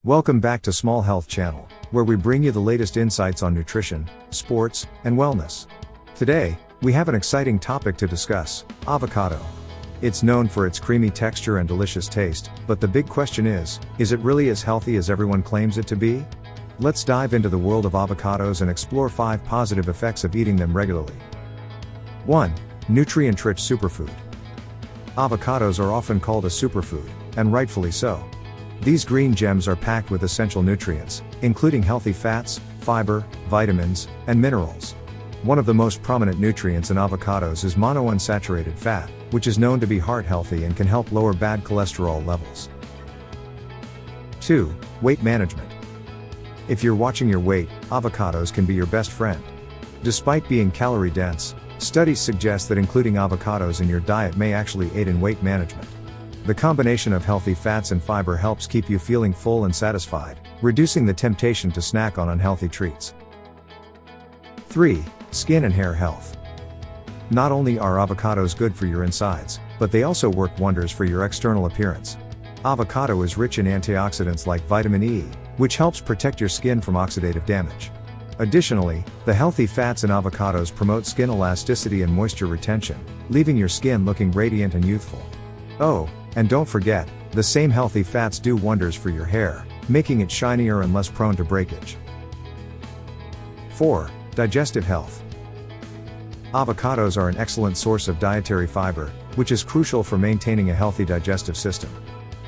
Welcome back to Small Health Channel, where we bring you the latest insights on nutrition, sports, and wellness. Today, we have an exciting topic to discuss: avocado. It's known for its creamy texture and delicious taste, but the big question is it really as healthy as everyone claims it to be? Let's dive into the world of avocados and explore 5 positive effects of eating them regularly. 1. Nutrientrich SuperFood. Avocados are often called a superfood, and rightfully so. These green gems are packed with essential nutrients, including healthy fats, fiber, vitamins, and minerals. One of the most prominent nutrients in avocados is monounsaturated fat, which is known to be heart healthy and can help lower bad cholesterol levels. 2. Weight management. If you're watching your weight, avocados can be your best friend. Despite being calorie dense, studies suggest that including avocados in your diet may actually aid in weight management. The combination of healthy fats and fiber helps keep you feeling full and satisfied, reducing the temptation to snack on unhealthy treats. 3. Skin and hair health. Not only are avocados good for your insides, but they also work wonders for your external appearance. Avocado is rich in antioxidants like vitamin E, which helps protect your skin from oxidative damage. Additionally, the healthy fats in avocados promote skin elasticity and moisture retention, leaving your skin looking radiant and youthful. Oh, and don't forget, the same healthy fats do wonders for your hair, making it shinier and less prone to breakage. 4. Digestive health. Avocados are an excellent source of dietary fiber, which is crucial for maintaining a healthy digestive system.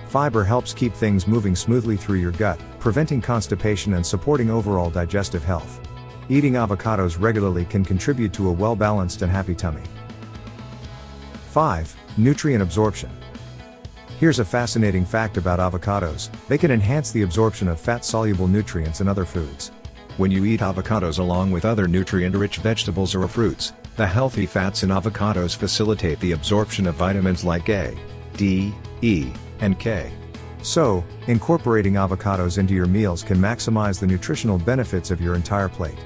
Fiber helps keep things moving smoothly through your gut, preventing constipation and supporting overall digestive health. Eating avocados regularly can contribute to a well-balanced and happy tummy. 5. Nutrient absorption. Here's a fascinating fact about avocados: they can enhance the absorption of fat-soluble nutrients in other foods. When you eat avocados along with other nutrient-rich vegetables or fruits, the healthy fats in avocados facilitate the absorption of vitamins like A, D, E, and K. So, incorporating avocados into your meals can maximize the nutritional benefits of your entire plate.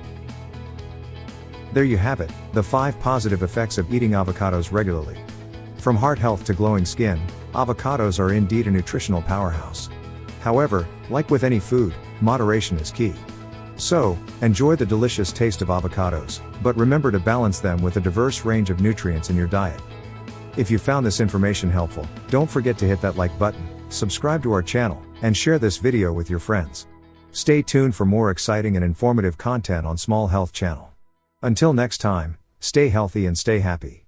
There you have it, the 5 positive effects of eating avocados regularly. From heart health to glowing skin, avocados are indeed a nutritional powerhouse. However, like with any food, moderation is key. So, enjoy the delicious taste of avocados, but remember to balance them with a diverse range of nutrients in your diet. If you found this information helpful, don't forget to hit that like button, subscribe to our channel, and share this video with your friends. Stay tuned for more exciting and informative content on Small Health Channel. Until next time, stay healthy and stay happy.